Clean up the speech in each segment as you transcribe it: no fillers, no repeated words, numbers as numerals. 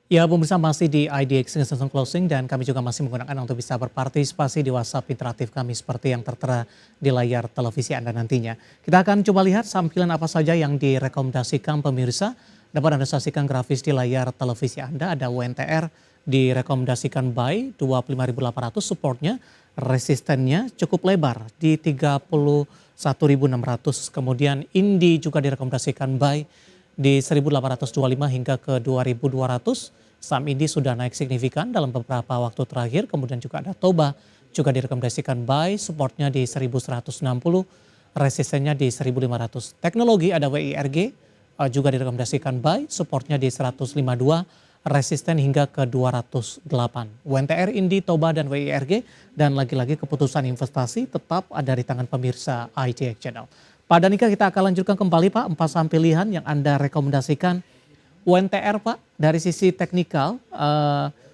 Ya, pemirsa masih di IDX Season Closing dan kami juga masih menggunakan untuk bisa berpartisipasi di WhatsApp interaktif kami seperti yang tertera di layar televisi Anda nantinya. Kita akan coba lihat sampilan apa saja yang direkomendasikan pemirsa. Dapat Anda saksikan grafis di layar televisi Anda, ada UNTR direkomendasikan buy 25.800 supportnya, resistennya cukup lebar di 31.600. Kemudian INDI juga direkomendasikan buy di 1825 hingga ke 2200. Saham ini sudah naik signifikan dalam beberapa waktu terakhir. Kemudian juga ada Toba juga direkomendasikan buy, supportnya di 1160, resistennya di 1500. Teknologi ada WIRG juga direkomendasikan buy, supportnya di 152, resisten hingga ke 208. UNTR, INDI, Toba, dan WIRG. Dan lagi-lagi keputusan investasi tetap ada di tangan pemirsa ITX Channel. Pak Danika, kita akan lanjutkan kembali Pak, 4 saham pilihan yang Anda rekomendasikan. UNTR Pak, dari sisi teknikal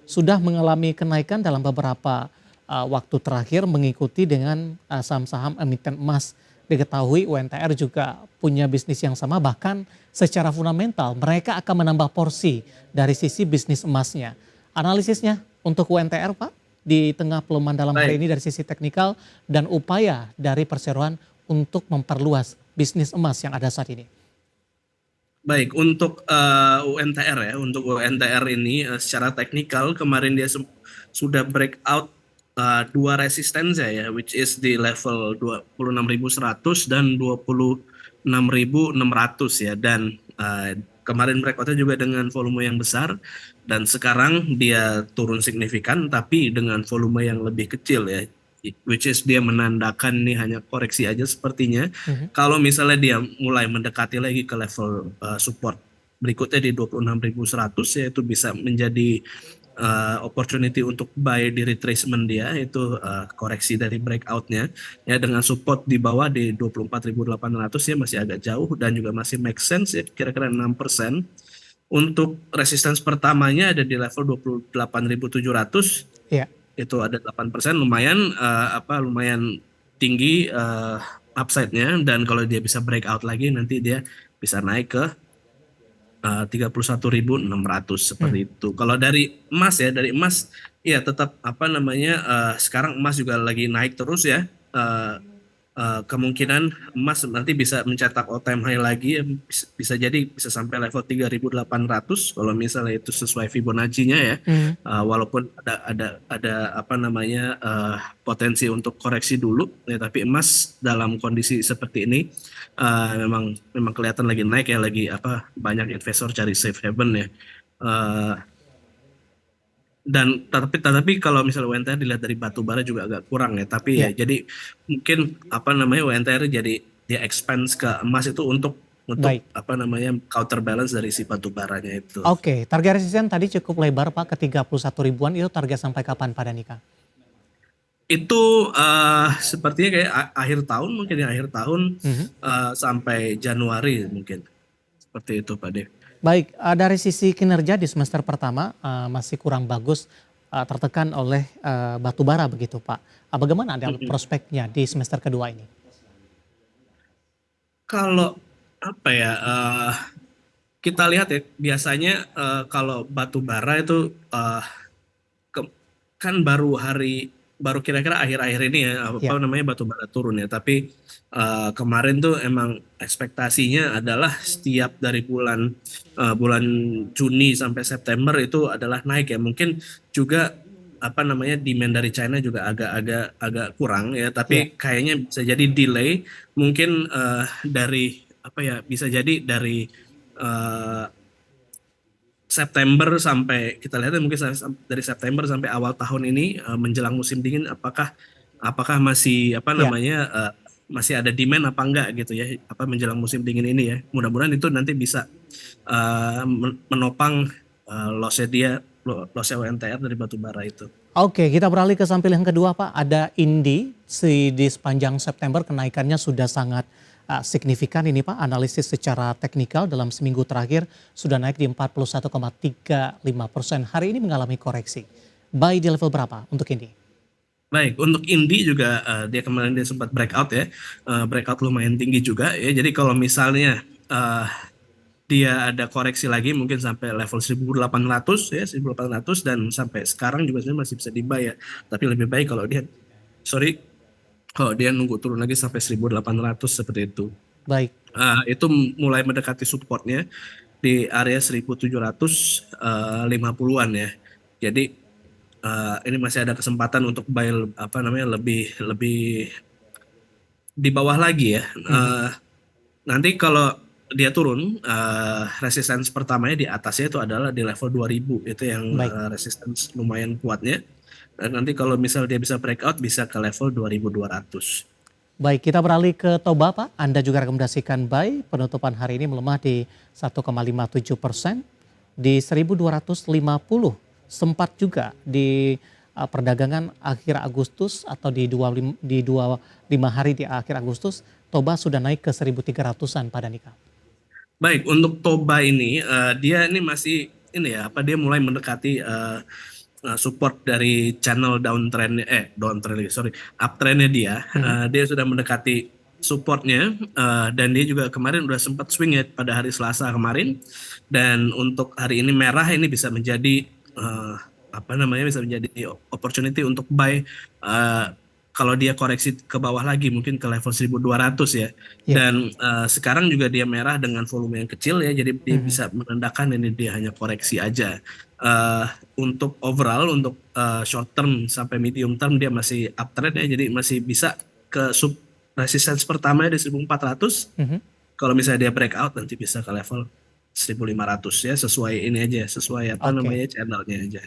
sudah mengalami kenaikan dalam beberapa waktu terakhir mengikuti dengan saham-saham emiten emas. Diketahui UNTR juga punya bisnis yang sama, bahkan secara fundamental mereka akan menambah porsi dari sisi bisnis emasnya. Analisisnya untuk UNTR Pak, di tengah pelemahan dalam hari Baik, ini dari sisi teknikal dan upaya dari perseroan untuk memperluas bisnis emas yang ada saat ini. baik. Untuk UNTR ya, untuk UNTR ini secara teknikal kemarin dia sudah breakout dua resistance ya, which is di level 26.100 dan 26.600 ya. Dan kemarin breakoutnya juga dengan volume yang besar dan sekarang dia turun signifikan tapi dengan volume yang lebih kecil ya. Which is dia menandakan ini hanya koreksi aja sepertinya. Mhm. Kalau misalnya dia mulai mendekati lagi ke level support berikutnya di 26.100 ya, itu bisa menjadi opportunity untuk buy di retracement dia, itu koreksi dari breakoutnya ya, dengan support di bawah di 24.800 ya, masih agak jauh dan juga masih make sense ya, kira-kira 6%. Untuk resistance pertamanya ada di level 28.700, Iya. itu ada 8%, lumayan lumayan tinggi upside-nya, dan kalau dia bisa breakout lagi nanti dia bisa naik ke 31.600 Hmm. seperti itu. Kalau dari emas ya, dari emas ya tetap sekarang emas juga lagi naik terus ya. Eh, Kemungkinan emas nanti bisa mencetak all time high lagi ya. Bisa jadi bisa sampai level 3.800 kalau misalnya itu sesuai Fibonacci-nya ya. Mhm. Walaupun ada potensi untuk koreksi dulu ya, tapi emas dalam kondisi seperti ini memang memang kelihatan lagi naik ya, lagi banyak investor cari safe haven ya. Eh, dan tapi kalau misalnya UNTR dilihat dari batu bara juga agak kurang ya, tapi ya Iya. jadi mungkin UNTR jadi dia expense ke emas itu untuk Baik. counterbalance dari si batu baranya itu. Oke, target resisten tadi cukup lebar Pak ke 31 ribuan, itu target sampai kapan Pak Danika? Itu sepertinya kayak akhir tahun, mungkin ya, akhir tahun Mhm. sampai Januari mungkin, seperti itu Pak Dev. Baik, dari sisi kinerja di semester pertama masih kurang bagus, tertekan oleh batu bara begitu Pak. Bagaimana ada prospeknya di semester kedua ini? Kalau kita lihat ya, biasanya kalau batu bara itu ke- kan baru kira-kira akhir-akhir ini ya, Ya. batu bara turun ya, tapi kemarin tuh emang ekspektasinya adalah setiap dari bulan Juni sampai September itu adalah naik ya. Mungkin juga demand dari China juga agak kurang ya, Ya. tapi kayaknya bisa jadi delay, mungkin dari bisa jadi dari eh, September sampai, kita lihat ya, mungkin dari September sampai awal tahun ini menjelang musim dingin, apakah masih Ya. masih ada demand apa enggak gitu ya, menjelang musim dingin ini ya. Mudah-mudahan itu nanti bisa menopang lossnya UNTR dari batu bara itu. Oke, kita beralih ke sampel yang kedua Pak. Ada Indi, di sepanjang September kenaikannya sudah sangat signifikan ini Pak. Analisis secara teknikal dalam seminggu terakhir sudah naik di 41,35%. Hari ini mengalami koreksi. Buy di level berapa untuk Indi? Baik, untuk Indi juga dia kemarin dia sempat breakout ya, breakout lumayan tinggi juga ya. Jadi kalau misalnya dia ada koreksi lagi mungkin sampai level 1800 ya, 1800, dan sampai sekarang juga sebenarnya masih bisa dibayar. Tapi lebih baik kalau dia nunggu turun lagi sampai 1800 seperti itu. Baik. Itu mulai mendekati supportnya di area 1750-an ya. Jadi ini masih ada kesempatan untuk buy apa namanya lebih lebih di bawah lagi ya. Mhm. Nanti kalau dia turun, resistance pertamanya di atasnya itu adalah di level 2000, itu yang Baik. resistance lumayan kuatnya. Dan nanti kalau misal dia bisa breakout bisa ke level 2200. Baik, kita beralih ke Toba, Pak. Anda juga rekomendasikan buy, penutupan hari ini melemah di 1,57%, di 1250. Sempat juga di perdagangan akhir Agustus atau di 25 hari di akhir Agustus, Toba sudah naik ke 1.300-an pada nikah. Baik, untuk Toba ini dia ini masih ini ya, dia mulai mendekati support dari channel downtrend, sorry, uptrendnya dia. Mhm. Dia sudah mendekati supportnya, dan dia juga kemarin udah sempat swing ya pada hari Selasa kemarin. Dan untuk hari ini merah, ini bisa menjadi bisa menjadi opportunity untuk buy, eh, kalau dia koreksi ke bawah lagi mungkin ke level 1200 ya. Ya. Dan sekarang juga dia merah dengan volume yang kecil ya, jadi dia Mhm. bisa menandakan ini dia hanya koreksi aja. Eh, untuk overall, untuk short term sampai medium term dia masih uptrend ya, jadi masih bisa ke sub resistance pertama di 1400. Mhm. Kalau misalnya dia breakout nanti bisa ke level 1500 ya, sesuai ini aja, sesuai Oke. channelnya aja.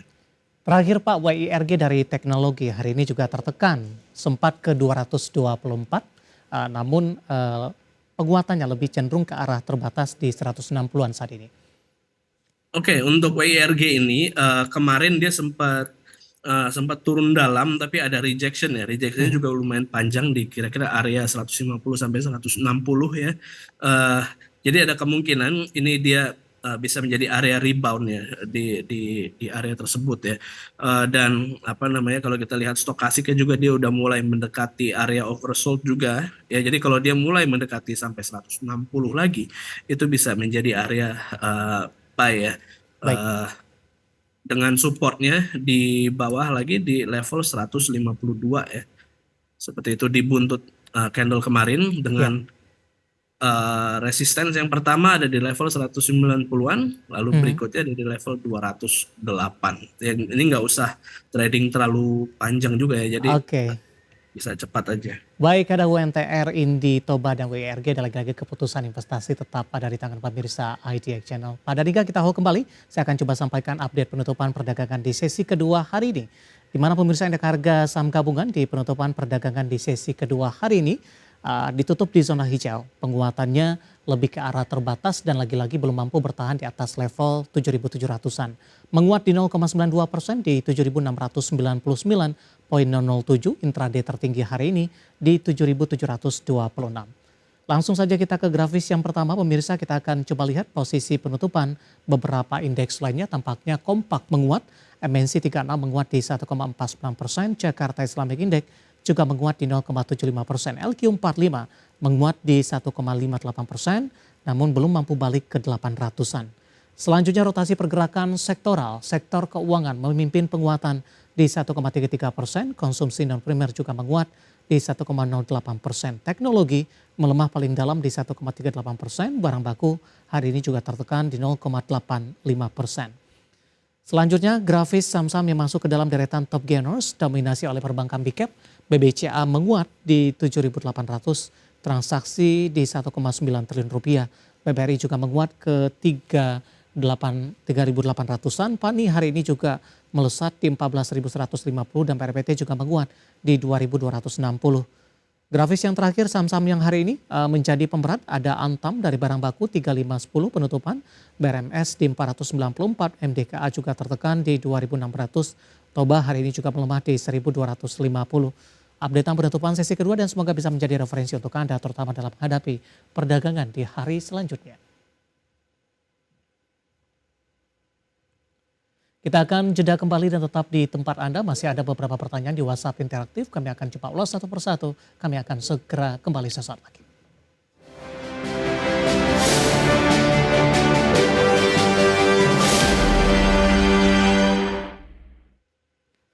Terakhir Pak, WIRG dari teknologi hari ini juga tertekan, sempat ke 224, namun penguatannya lebih cenderung ke arah terbatas di 160-an saat ini. Oke, untuk WIRG ini kemarin dia sempat turun dalam tapi ada rejection ya. Rejectionnya Mhm. juga lumayan panjang di kira-kira area 150 sampai 160 ya. Eh, jadi ada kemungkinan ini dia bisa menjadi area rebound ya di area tersebut ya. Dan kalau kita lihat stokasiknya juga dia udah mulai mendekati area oversold juga ya. Jadi kalau dia mulai mendekati sampai 160 lagi itu bisa menjadi area buy ya. Baik. eh, dengan supportnya di bawah lagi di level 152 ya. Seperti itu di buntut candle kemarin Ya. dengan resistance yang pertama ada di level 190-an, lalu Mhm. berikutnya ada di level 208. Ini nggak usah trading terlalu panjang juga ya, jadi Oke. bisa cepat aja. Baik, ada UNTR, Indi, Toba, dan WIRG. Dan lagi-lagi keputusan investasi tetap ada di tangan pemirsa IDX Channel. Pada Dika kita hold kembali, saya akan coba sampaikan update penutupan perdagangan di sesi kedua hari ini. Di mana pemirsa indeks harga saham gabungan di penutupan perdagangan di sesi kedua hari ini ditutup di zona hijau. Penguatannya lebih ke arah terbatas dan lagi-lagi belum mampu bertahan di atas level 7.700-an. Menguat di 0,92% di 7.699,007, intraday tertinggi hari ini di 7.726. Langsung saja kita ke grafis yang pertama pemirsa, kita akan coba lihat posisi penutupan beberapa indeks lainnya tampaknya kompak menguat. MNC 36 menguat di 1,49%, Jakarta Islamic Index juga menguat di 0,75%, LQ45 menguat di 1,58%, namun belum mampu balik ke 800-an. Selanjutnya rotasi pergerakan sektoral, sektor keuangan memimpin penguatan di 1,33%, konsumsi non primer juga menguat di 1,08%. Teknologi melemah paling dalam di 1,38%, barang baku hari ini juga tertekan di 0,85%. Selanjutnya grafis saham-saham yang masuk ke dalam deretan top gainers dominasi oleh perbankan big cap. BBCA menguat di 7.800, transaksi di 1,9 triliun rupiah. BBRI juga menguat ke 3.800-an. PANI hari ini juga melesat di 14.150 dan PRPT juga menguat di 2.260. Grafis yang terakhir saham-saham yang hari ini menjadi pemberat ada Antam dari barang baku 3510 penutupan, BRMS di 494, MDKA juga tertekan di 2600, Toba hari ini juga melemah di 1250. Update penutupan sesi kedua dan semoga bisa menjadi referensi untuk Anda terutama dalam menghadapi perdagangan di hari selanjutnya. Kita akan jeda kembali dan tetap di tempat Anda. Masih ada beberapa pertanyaan di WhatsApp interaktif. Kami akan coba ulas satu persatu. Kami akan segera kembali sesaat lagi.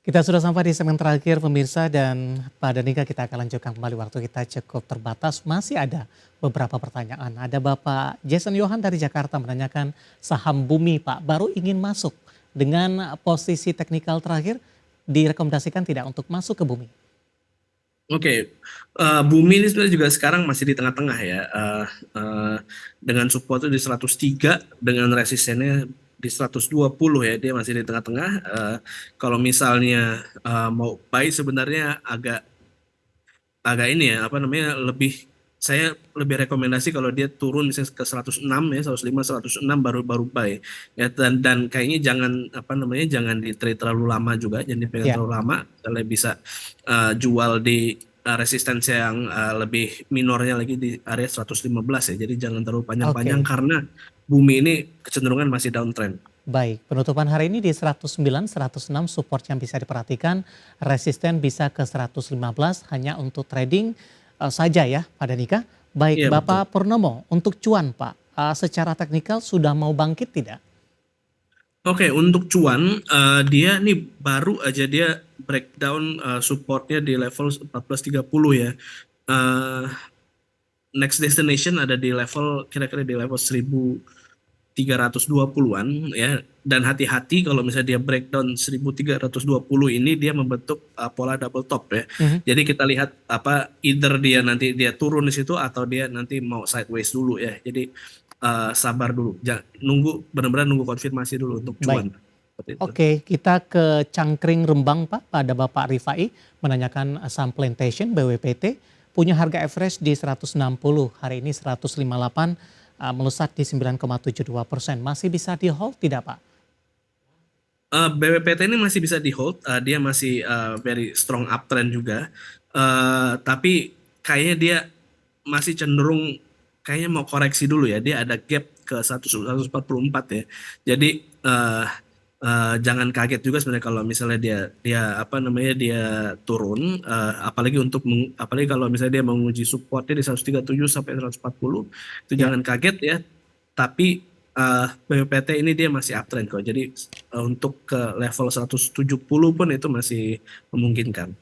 Kita sudah sampai di segmen terakhir pemirsa dan Pak Danika kita akan lanjutkan kembali waktu kita cukup terbatas. Masih ada beberapa pertanyaan. Ada Bapak Jason Yohan dari Jakarta menanyakan saham Bumi Pak baru ingin masuk dengan posisi teknikal terakhir direkomendasikan tidak untuk masuk ke Bumi. Oke, Bumi ini sebenarnya juga sekarang masih di tengah-tengah ya, dengan support itu di 103, dengan resistennya di 120 ya, dia masih di tengah-tengah. Kalau misalnya mau buy sebenarnya agak agak ini ya, apa namanya, saya lebih rekomendasi kalau dia turun misalnya ke 106 ya, 105, 106 baru baru buy. Ya, dan kayaknya jangan apa namanya, jangan di trade terlalu lama juga, jangan dipegang Ya, terlalu lama. Kalian bisa jual di resistensi yang lebih minornya lagi di area 115 ya. Jadi jangan terlalu panjang-panjang oke. karena bumi ini kecenderungan masih downtrend. Baik, penutupan hari ini di 109, 106 support yang bisa diperhatikan, resisten bisa ke 115 hanya untuk trading saja ya Pak Danika. Baik Iya betul. Bapak Purnomo, untuk cuan Pak, secara teknikal sudah mau bangkit tidak? Oke, untuk cuan, dia nih baru aja dia breakdown supportnya di level 1430 ya. Eh, Next destination ada di level kira-kira di level 1320-an ya. Dan hati-hati kalau misalnya dia breakdown 1320 ini dia membentuk pola double top ya. Mhm. Jadi kita lihat apa either dia nanti dia turun di situ atau dia nanti mau sideways dulu ya. Jadi sabar dulu. Nunggu benar-benar nunggu konfirmasi dulu untuk Baik. cuan. Seperti itu. Oke, kita ke Cangkring Rembang Pak, pada Bapak Rifai menanyakan saham Plantation BWPT punya harga average di 160, hari ini 158, melesat di 9,72%. Masih bisa di hold tidak Pak? BWPT ini masih bisa di hold, dia masih very strong uptrend juga. Tapi kayaknya dia masih cenderung kayaknya mau koreksi dulu ya. Dia ada gap ke 144 ya. Jadi jangan kaget juga sebenarnya kalau misalnya dia dia apa namanya dia turun, apalagi apalagi kalau misalnya dia menguji supportnya di 137 sampai 140, itu Ya. jangan kaget ya. Tapi BPT ini dia masih uptrend kok. Jadi untuk ke level 170 pun itu masih memungkinkan.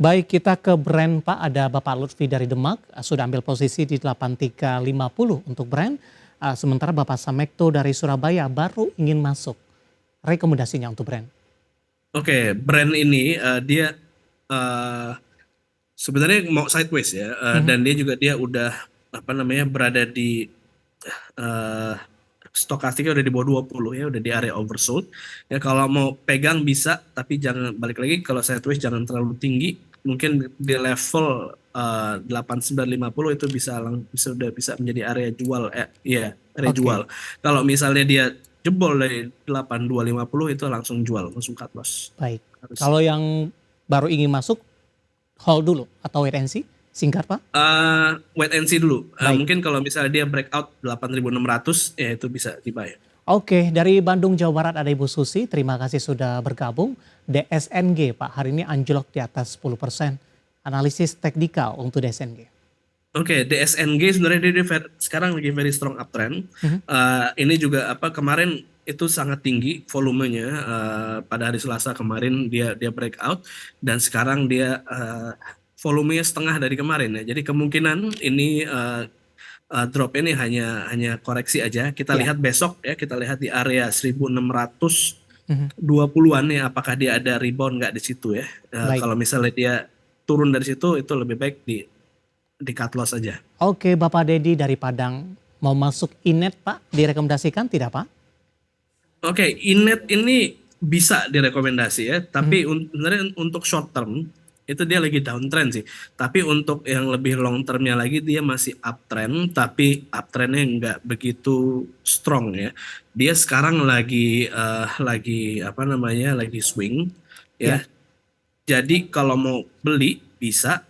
Baik, kita ke brand Pak, ada Bapak Lutfi dari Demak, sudah ambil posisi di 8350 untuk brand. Sementara Bapak Samekto dari Surabaya baru ingin masuk. Rekomendasinya untuk brand. Oke, brand ini dia eh, sebenarnya mau sideways ya, Mhm. dan dia udah apa namanya berada di eh, stokastiknya udah di bawah 20 ya, udah di area oversold. Ya kalau mau pegang bisa, tapi jangan balik lagi kalau sideways jangan terlalu tinggi. Mungkin di level 8950 itu udah bisa menjadi area jual ya, area jual. Oke, Kalau misalnya dia jebol dari 8250 itu langsung jual, langsung cut loss. baik. Harus. Kalau yang baru ingin masuk, hold dulu atau wait and see? Singkat Pak. Wait and see dulu. Baik. Mungkin kalau misalnya dia breakout 8.600 ya itu bisa dibayar. Oke, dari Bandung, Jawa Barat ada Ibu Susi. Terima kasih sudah bergabung. DSNG Pak, hari ini anjlok di atas 10%. Analisis teknikal untuk DSNG. Oke, DSNG sebenarnya dia sekarang lagi very strong uptrend. Mhm. Ini juga apa kemarin itu sangat tinggi volumenya, pada hari Selasa kemarin dia breakout dan sekarang dia volumenya setengah dari kemarin ya. Jadi kemungkinan ini drop ini hanya koreksi aja. Kita Ya. lihat besok ya, kita lihat di area 1620-an Mhm. ya apakah dia ada rebound nggak di situ ya. Baik. Kalau misalnya dia turun dari situ itu lebih baik di cut loss aja. Oke, Bapak Dedi dari Padang. Mau masuk Inet Pak, direkomendasikan tidak Pak? Oke, Inet ini bisa direkomendasi ya, Mhm. tapi sebenarnya untuk short term itu dia lagi downtrend sih. Tapi untuk yang lebih long termnya lagi dia masih uptrend, tapi uptrendnya nggak begitu strong ya. Dia sekarang lagi apa namanya lagi swing Ya. ya. Jadi kalau mau beli bisa,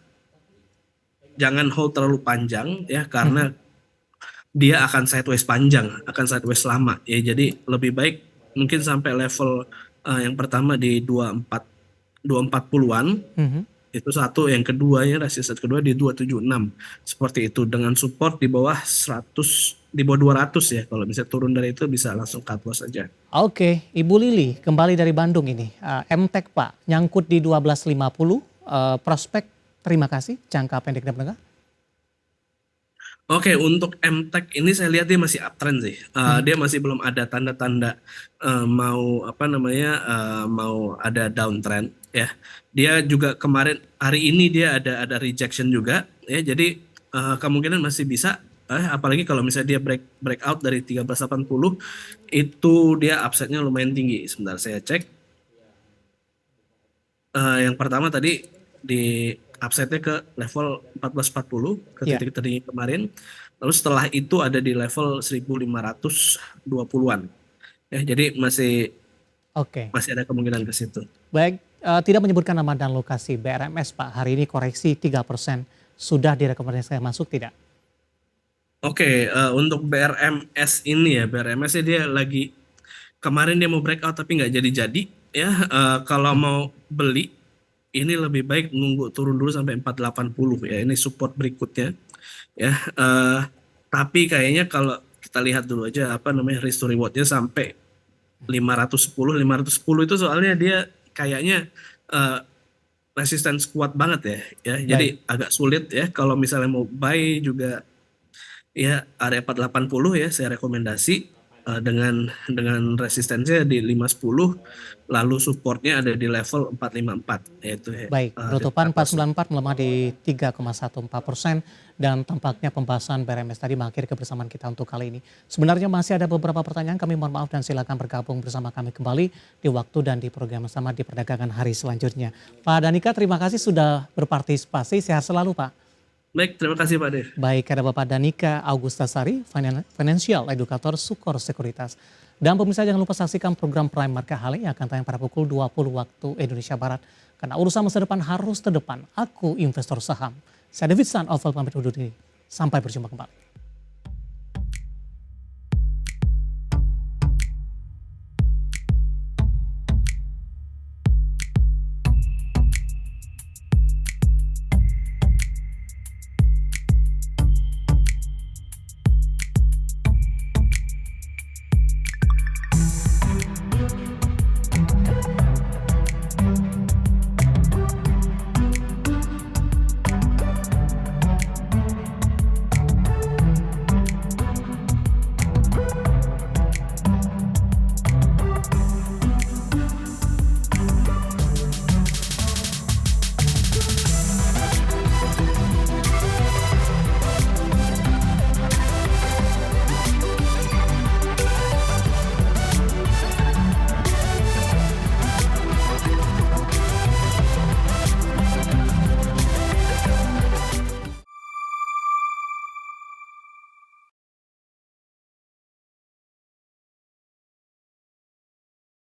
jangan hold terlalu panjang ya Mhm. karena dia akan sideways lama ya. Jadi lebih baik mungkin sampai level yang pertama di 24 240-an, Mhm. Itu satu, yang kedua ya resistance kedua di 276 seperti itu, dengan support di bawah 100, di bawah 200 ya. Kalau bisa turun dari itu bisa langsung cut loss aja. Oke, Ibu Lili kembali dari Bandung ini. MTEK Pak, nyangkut di 12.50, prospek terima kasih, jangka pendek dan menengah. Oke, untuk MTech ini saya lihat dia masih uptrend sih. Dia masih belum ada tanda-tanda mau apa namanya mau ada downtrend ya. Dia juga kemarin hari ini dia ada rejection juga ya. Jadi kemungkinan masih bisa. Apalagi kalau misalnya dia breakout dari 1380 itu dia upside-nya lumayan tinggi. Sebentar saya cek. Yang pertama tadi di upside-nya ke level 1440 ke Ya, titik tertinggi kemarin. Lalu setelah itu ada di level 1520-an. Ya, jadi masih oke. masih ada kemungkinan ke situ. Baik, tidak menyebutkan nama dan lokasi BRMS Pak. Hari ini koreksi 3%. Sudah direkomendasikan masuk tidak? Oke, untuk BRMS ini ya, BRMS -nya dia lagi kemarin dia mau breakout tapi nggak jadi-jadi ya. Kalau mau beli ini lebih baik nunggu turun dulu sampai 480 ya. Ini support berikutnya ya. Tapi kayaknya kalau kita lihat dulu aja apa namanya risk to rewardnya sampai 510 itu soalnya dia kayaknya eh, resistance kuat banget ya. Jadi Baik, agak sulit ya kalau misalnya mau buy juga ya area 480 ya saya rekomendasi dengan resistensinya di 510, lalu supportnya ada di level 454 yaitu ya baik. di Penutupan cut loss. 494 melemah di 3,14% dan tampaknya pembahasan BRMS tadi mengakhiri kebersamaan kita untuk kali ini. Sebenarnya masih ada beberapa pertanyaan, kami mohon maaf dan silakan bergabung bersama kami kembali di waktu dan di program bersama di perdagangan hari selanjutnya. Pak Danika, terima kasih sudah berpartisipasi. Sehat selalu Pak. Baik, terima kasih Pak Dev. Baik, ada Bapak Danika Augustasari, Financial Educator Sukor Sekuritas. Dan pemirsa jangan lupa saksikan program Prime Market Hale yang akan tayang pada pukul 20 waktu Indonesia Barat. Karena urusan masa depan harus terdepan. Aku investor saham. Saya David San, Oval pamit undur diri. Sampai berjumpa kembali.